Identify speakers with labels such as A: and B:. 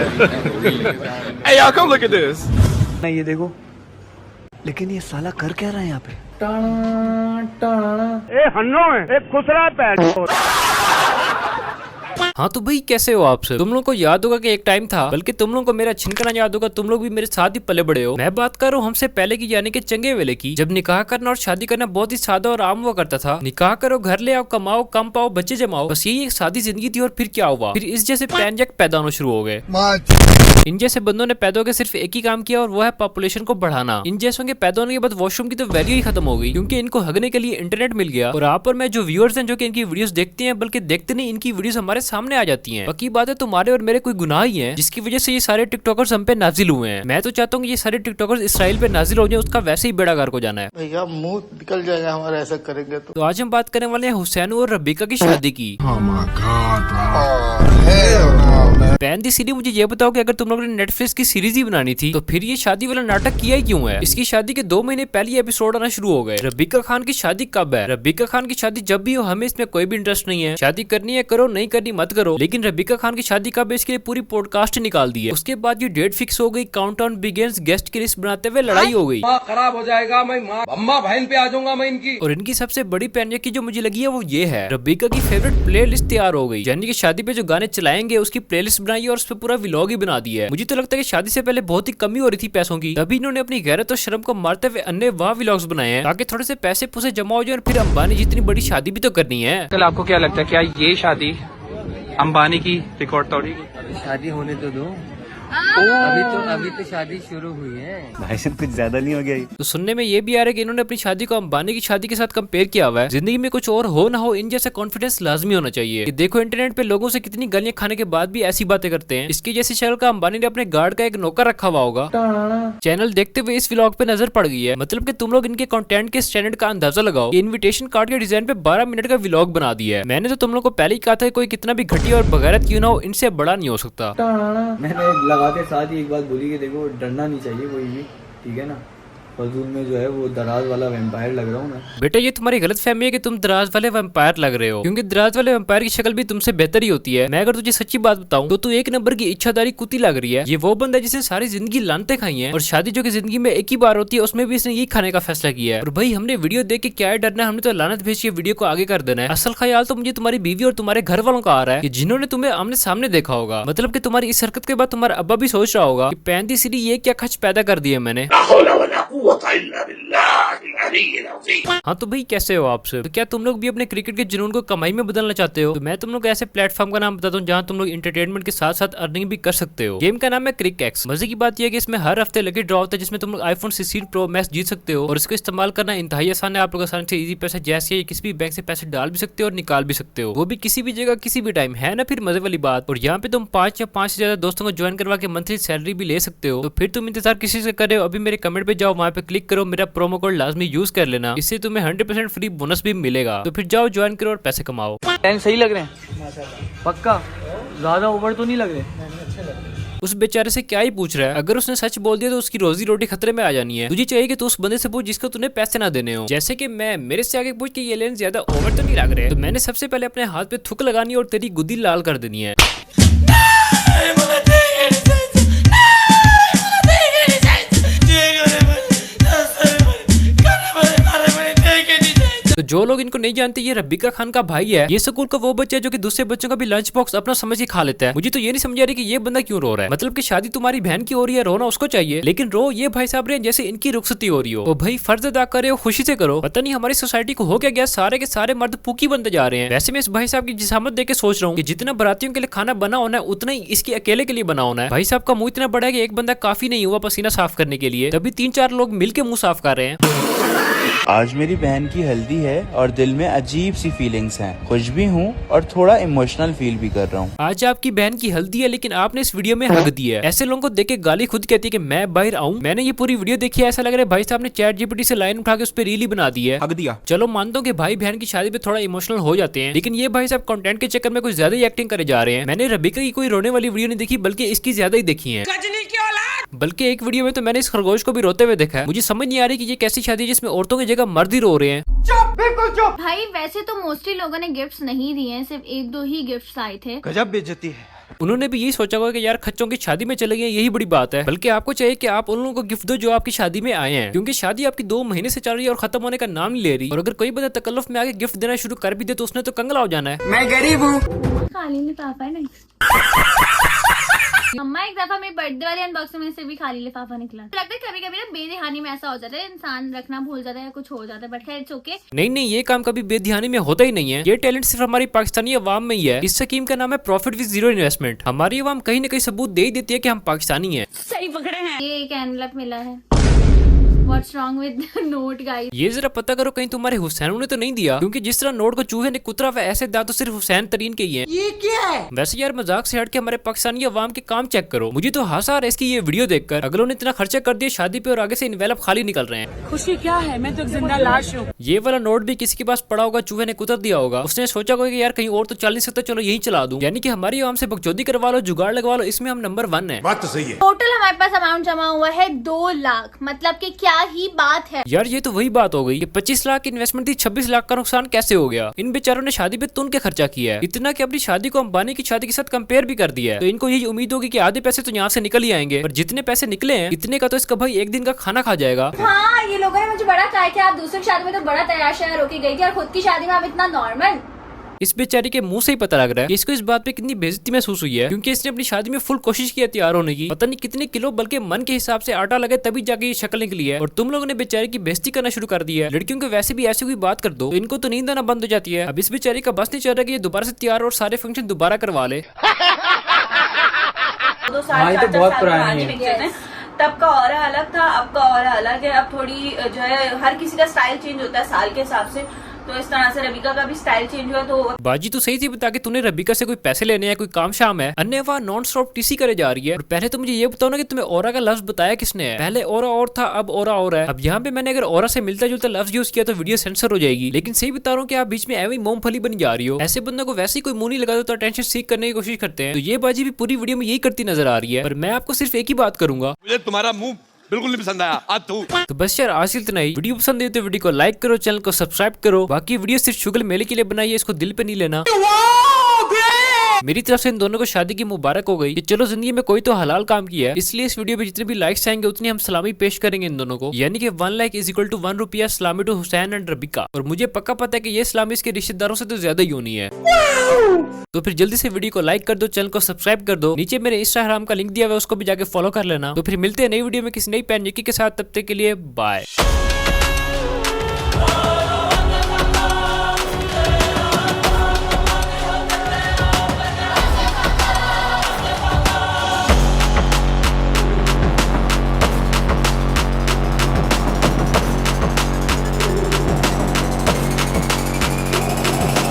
A: Hey y'all, come look at this.
B: नहीं ये देखो, लेकिन ये साला कर क्या रहा है यहाँ पे?
C: ए हन्नो है, एक खुसरा पैर।
D: हाँ तो भाई कैसे हो आप सब? तुम लोग को याद होगा कि एक टाइम था, बल्कि तुम लोग को मेरा छिनकना याद होगा, तुम लोग भी मेरे साथ ही पले बड़े हो। मैं बात कर रहा हूँ हमसे पहले की, यानी कि चंगे वेले की, जब निकाह करना और शादी करना बहुत ही सादा और आम हुआ करता था। निकाह करो, घर ले आओ, कमाओ, कम पाओ, बच्चे जमाओ, बस यही एक सादी जिंदगी थी। और फिर क्या हुआ? फिर इस जैसे पैनजैक पैदा होना शुरू हो गए। इन जैसे बंदों ने पैदा होकर सिर्फ एक ही काम किया, और वो है पॉपुलेशन को बढ़ाना। इन जैसों के पैदा होने के बाद वॉशरूम की तो वैल्यू ही खत्म हो गई, क्योंकि इनको हगने के लिए इंटरनेट मिल गया। और आप और मैं जो व्यूअर्स हैं, जो कि इनकी वीडियोस देखते हैं, बल्कि देखते नहीं, इनकी वीडियोस हमारे सामने आ जाती हैं। बाकी बात है तुम्हारे और मेरे कोई गुनाह ही है, जिसकी वजह से ये सारे टिकटॉकर्स हम पे नाजिल हुए हैं। मैं तो चाहता हूँ कि ये सारे टिकटॉकर्स इसराइल पे नाजिल हो जाए, उसका वैसे ही बेड़ा गर्क हो जाना है।
E: भैया मुंह निकल जाएगा हमारा ऐसा करेंगे तो।
D: आज हम बात करने वाले हैं हुसैन और रबीका की शादी की। पैन दी सीरी, मुझे ये बताओ कि अगर तुम लोगों ने नेटफ्लिक्स की सीरीज ही बनानी थी, तो फिर ये शादी वाला नाटक किया ही क्यों है? इसकी शादी के 2 महीने पहले एपिसोड आना शुरू हो गए। रबीका खान की शादी कब है? रबीका खान की शादी जब भी हो, हमें इसमें कोई भी इंटरेस्ट नहीं है। शादी करनी है करो, नहीं करनी मत करो, लेकिन रबीका खान की शादी कब है इसके लिए पूरी पॉडकास्ट निकाल दी है। उसके बाद ये डेट फिक्स हो गई, काउंटडाउन बिगिंस, गेस्ट की लिस्ट बनाते हुए लड़ाई हो गई।
F: खराब हो जाएगा, मैं अम्मा बहन पे आ जाऊंगा मैं इनकी।
D: और इनकी सबसे बड़ी पैनजैक की जो मुझे लगी है वो ये है, रबीका की फेवरेट प्ले लिस्ट तैयार हो गई, यानी कि शादी पे जो गाने चलाएंगे उसकी प्ले लिस्ट बनाई और उस पर पूरा व्लॉग ही बना दिया है। मुझे तो लगता है कि शादी से पहले बहुत ही कमी हो रही थी पैसों की, तभी इन्होंने अपनी गैरत और शर्म को मारते हुए अन्य वाह व्लॉग्स बनाए हैं, ताकि थोड़े से पैसे पुसे जमा हो जाए और फिर अंबानी जितनी बड़ी शादी भी तो करनी है।
G: कल आपको क्या लगता है, क्या ये शादी अंबानी की रिकॉर्ड तोड़ेगी?
B: शादी होने तो दो, अभी तो शादी शुरू हुई है। भाई साहब कुछ ज्यादा नहीं हो गया?
D: तो सुनने में ये भी आ रहा है कि इन्होंने अपनी शादी को अंबानी की शादी के साथ कंपेयर किया हुआ है। जिंदगी में कुछ और हो ना हो, इन जैसा कॉन्फिडेंस लाजमी होना चाहिए। कि देखो इंटरनेट पे लोगों से कितनी गालियां खाने के बाद भी ऐसी बातें करते हैं। इसकी जैसी शक्ल का अंबानी ने अपने गार्ड का एक नौकर रखा हुआ होगा। चैनल देखते हुए इस व्लॉग पे नजर पड़ गई है। मतलब कि तुम लोग इनके कंटेंट के स्टैंडर्ड का अंदाजा लगाओ। इन्विटेशन कार्ड के डिजाइन पे 12 मिनट का व्लॉग बना दिया है। मैंने तो तुम लोग को पहले ही कहा था, कोई कितना भी घटिया और बगैरत क्यों ना हो, इनसे बड़ा नहीं हो सकता।
B: मैंने लगा के साथ ही एक बात बोली कि देखो डरना नहीं चाहिए कोई भी, ठीक है ना। फजूल में जो है वो दराज वाला वैम्पायर लग रहा हूँ मैं।
D: बेटा ये तुम्हारी गलत फहमी है कि तुम दराज वाले वैम्पायर लग रहे हो, क्योंकि दराज वाले वैम्पायर की शक्ल भी तुमसे बेहतर ही होती है। मैं अगर तुझे सच्ची बात बताऊं तो तू एक नंबर की इच्छादारी कुत्ती लग रही है। ये वो बंदा है जिसने सारी जिंदगी लानते खाई हैं, और शादी जो कि जिंदगी में एक ही बार होती है, उसमें भी इसने यही खाने का फैसला किया है। और भाई हमने वीडियो देख के क्या डरना है, हमने तो लानत भेज के वीडियो को आगे कर देना है। असल ख्याल तो मुझे तुम्हारी बीवी और तुम्हारे घर वालों का आ रहा है, कि जिन्होंने तुम्हें आमने सामने देखा होगा। मतलब कि तुम्हारी इस हरकत के बाद तुम्हारा अब्बा भी सोच रहा होगा कि पैंती सीरी ये क्या खच पैदा कर दिया मैंने। हाँ तो भाई कैसे हो आप सब? तो क्या तुम लोग भी अपने क्रिकेट के जुनून को कमाई में बदलना चाहते हो? तो मैं तुम लोग ऐसे प्लेटफॉर्म का नाम बताता हूँ जहाँ तुम लोग एंटरटेनमेंट के साथ साथ अर्निंग भी कर सकते हो। गेम का नाम है क्रिकेक्स। मजे की बात यह है कि इसमें हर हफ्ते लकी ड्रॉ होता है, जिसमें तुम लोग आईफोन 16 प्रो मैक्स जीत सकते हो। और इसको इस्तेमाल करना इंतहाई आसान है। आप लोग आसानी से इजी पैसे जैसे किसी भी बैंक से पैसे डाल भी सकते हो और निकाल भी सकते हो, वो भी किसी भी जगह किसी भी टाइम, है ना फिर मजे वाली बात। और यहाँ पे तुम 5 या 5 से ज्यादा दोस्तों को ज्वाइन करवा के मंथली सैलरी भी ले सकते हो। तो फिर तुम इंतजार किसी से कर रहे हो? अभी मेरे कमेंट पे जाओ, वहाँ पे क्लिक करो, मेरा प्रोमो कोड लाजमी यूज कर लेना, इससे तुम्हें 100% फ्री बोनस भी मिलेगा। तो फिर जाओ ज्वाइन करो और पैसे कमाओ।
B: सही लग रहे हैं पक्का? ज्यादा ओवर तो नहीं लग रहे?
D: उस बेचारे से क्या ही पूछ रहा है? अगर उसने सच बोल दिया तो उसकी रोजी रोटी खतरे में आ जानी है। तुझे चाहिए कि तू उस बंदे से पूछ जिसको तूने पैसे ना देने हो। जैसे कि मैं मेरे से आगे पूछ के ये लेन ज्यादा ओवर तो नहीं लग रहे? तो मैंने सबसे पहले अपने हाथ पे थुक लगानी और तेरी गुद्दी लाल कर देनी है। तो जो लोग इनको नहीं जानते, ये रबीका खान का भाई है। ये स्कूल का वो बच्चा है जो कि दूसरे बच्चों का भी लंच बॉक्स अपना समझ के खा लेता है। मुझे तो ये नहीं समझ आ रही कि ये बंदा क्यों रो रहा है। मतलब कि शादी तुम्हारी बहन की हो रही है, रोना उसको चाहिए, लेकिन रो ये भाई साहब रहे जैसे इनकी रुखसती हो रही हो। तो भाई फर्ज अदा करे हो, खुशी से करो। पता नहीं हमारी सोसाइटी को हो क्या गया, सारे के सारे मर्द पूकी बनते जा रहे हैं। वैसे मैं इस भाई साहब की जिसामत देख के सोच रहा हूँ कि जितना बरातियों के लिए खाना बना होना है, उतना ही इसके अकेले के लिए बना होना है। भाई साहब का मुंह इतना बड़ा है कि एक बंदा काफी नहीं हुआ पसीना साफ करने के लिए, तभी 3-4 लोग मिलके मुंह साफ कर रहे हैं।
H: आज मेरी बहन की हल्दी है और दिल में अजीब सी फीलिंग्स हैं। खुश भी हूँ और थोड़ा इमोशनल फील भी कर रहा हूँ।
D: आज आपकी बहन की हल्दी है, लेकिन आपने इस वीडियो में हक दी है। ऐसे लोगों को देख के गाली खुद कहती है कि मैं बाहर आऊँ। मैंने ये पूरी वीडियो देखी है, ऐसा लग रहा है भाई साहब ने चैट जीपीटी से लाइन उठा के उस पर रील ही बना दी है। हक दिया। चलो मानता हूँ कि भाई बहन की शादी पे थोड़ा इमोशनल हो जाते हैं, लेकिन ये भाई साहब कंटेंट के चक्कर में कुछ ज्यादा ही एक्टिंग करे जा रहे हैं। मैंने रबीका की कोई रोने वाली वीडियो नहीं देखी, बल्कि इसकी ज्यादा ही देखी है। बल्कि एक वीडियो में तो मैंने इस खरगोश को भी रोते हुए देखा है। मुझे समझ नहीं आ रही कि ये कैसी शादी है जिसमें औरतों की जगह मर्द ही रो रहे हैं।
C: चुप, बिल्कुल चुप।
I: भाई वैसे तो मोस्टली लोगों ने गिफ्ट्स नहीं दिए हैं, सिर्फ 1-2 ही गिफ्ट्स आए थे।
B: गजब बेइज्जती है।
D: उन्होंने भी यही सोचा होगा कि यार खच्चों की शादी में चले गए, यही बड़ी बात है। बल्कि आपको चाहिए कि आप उन लोगों को गिफ्ट दो जो आपकी शादी में आए हैं, क्योंकि शादी आपकी 2 महीने से चल रही है और खत्म होने का नाम नहीं ले रही। और अगर कोई बंदा तकल्लुफ में आके गिफ्ट देना शुरू कर भी दे तो उसने तो कंगला हो जाना है।
A: मैं गरीब हूँ। खाली लिफाफा है ना। मम्मा एक दफा मेरी बर्थडे वाली अनबॉक्सिंग में से भी खाली लिफाफा निकला। लगता है कभी कभी ना बेध्यानी में ऐसा हो जाता है, इंसान रखना भूल जाता है या कुछ हो जाता है, बट खैर इट्स ओके।
D: नहीं, ये काम कभी बेध्यानी में होता ही नहीं है। ये टैलेंट सिर्फ हमारी पाकिस्तानी अवाम में ही है। इस स्कीम का नाम है प्रॉफिट विद जीरो इन्वेस्टमेंट। हमारी अवाम कहीं न कहीं सबूत दे ही देती है कि हम पाकिस्तानी हैं।
A: सही पकड़े हैं। ये एक एनवलप मिला है। What's wrong with the note, guys?
D: ये जरा पता करो कहीं तुम्हारे हुसैन ने तो नहीं दिया, क्योंकि जिस तरह नोट को चूहे ने कुतरा हुआ ऐसे दांत तो सिर्फ हुसैन तरीन के ही हैं।
E: ये क्या है?
D: वैसे यार मजाक से हट के हमारे पाकिस्तानी अवाम के काम चेक करो। मुझे तो हंसा आ रहा है इसकी ये वीडियो देखकर। अगलों ने इतना खर्चा कर दिया शादी पे और आगे से इन्वेलप खाली निकल रहे हैं।
I: खुशी क्या है, मैं तो जिंदा लाश हूँ।
D: ये वाला नोट भी किसी के पास पड़ा होगा, चूहे ने कुतर दिया होगा। उसने सोचा होगा कि यार कहीं और तो चल नहीं सकता, चलो यही चला दूं। यानी कि हमारी अवाम से बकचोदी करवा लो, जुगाड़ लगवा लो, इसमें हम नंबर 1 है।
E: बात तो सही है।
A: टोटल हमारे पास अमाउंट जमा हुआ है 2 लाख। मतलब कि क्या ही बात है
D: यार ये तो वही बात हो गई कि 25 लाख की इन्वेस्टमेंट थी, 26 लाख का नुकसान कैसे हो गया। इन बेचारों ने शादी पे तुन के खर्चा किया है, इतना कि अपनी शादी को अंबानी की शादी के साथ कंपेयर भी कर दिया है। तो इनको यही उम्मीद होगी कि आधे पैसे तो यहाँ से निकल ही आएंगे, पर जितने पैसे निकले हैं इतने का तो इसका भाई एक दिन का खाना खा जाएगा।
A: हाँ, ये लोगों ने मुझे बड़ा कहा कि आप दूसरी शादी में तो बड़ा तैयार शयार होके गई थी और खुद की शादी में आप इतना नॉर्मल।
D: इस बेचारी के मुंह से ही पता लग रहा है कि इसको इस बात पे कितनी बेइज्जती महसूस हुई है, क्योंकि इसने अपनी शादी में फुल कोशिश की है तैयार होने की। पता नहीं कितने किलो बल्कि मन के हिसाब से आटा लगे तभी जाके ये शक्ल निकली है। और तुम लोगों ने बेचारी की बेइज्जती करना शुरू कर दी है। लड़कियों को वैसे भी ऐसी कोई बात कर दो तो इनको तो नींद आना बंद हो जाती है। अब इस बेचारी का बस नहीं चल रहा कि ये दोबारा से तैयार और सारे फंक्शन दोबारा करवा ले।
B: हाँ, ये तो बहुत पुरानी है।
J: तब का और अलग था, अब का और अलग है। अब थोड़ी जो है हर किसी का स्टाइल चेंज होता है साल के हिसाब से, तो इस तरह से रबिका का भी स्टाइल चेंज हुआ। तो
D: बाजी तो सही थी बता के तूने रबिका से कोई पैसे लेने हैं, कोई काम शाम है। अन्य वहाँ नॉन स्टॉप टीसी करे जा रही है। और पहले तो मुझे ये बताओ ना कि तुम्हें ओरा का लफ्ज बताया किसने है? पहले ओरा और था, अब ओरा और है। अब यहाँ पे मैंने अगर ओरा से मिलता जुलता लफ्ज यूज किया तो वीडियो सेंसर हो जाएगी। लेकिन सही बता रहा हूँ कि आप बीच में एवं मूंगफली बन जा रही हो। ऐसे बंदों को वैसे ही कोई मुंह नहीं लगा तो अटेंशन सीख करने की कोशिश करते हैं। तो ये बाजी भी पूरी वीडियो में यही करती नजर आ रही है। पर मैं आपको सिर्फ एक ही बात करूंगा,
F: मुझे तुम्हारा मुंह बिल्कुल नहीं पसंद आया।
D: तो बस यार आज इतना ही। वीडियो पसंद है तो वीडियो को लाइक करो, चैनल को सब्सक्राइब करो। बाकी वीडियो सिर्फ शुगल मेले के लिए बनाई है, इसको दिल पे नहीं लेना। मेरी तरफ से इन दोनों को शादी की मुबारक हो गई कि चलो जिंदगी में कोई तो हलाल काम किया है। इसलिए इस वीडियो पे जितने भी लाइक्स आएंगे उतनी हम सलामी पेश करेंगे इन दोनों को। यानी कि 1 लाख = 1 रुपया सलामी टू हुसैन एंड रबिका। और मुझे पक्का पता है कि ये सलामी इसके रिश्तेदारों से तो ज्यादा ही होनी है। तो फिर जल्दी से वीडियो को लाइक कर दो, चैनल को सब्सक्राइब कर दो। नीचे मेरे इंस्टाग्राम का लिंक दिया हुआ है, उसको भी जाके फॉलो कर लेना। तो फिर मिलते हैं नई वीडियो में किसी नई पैन के साथ। तब तक के लिए बाय।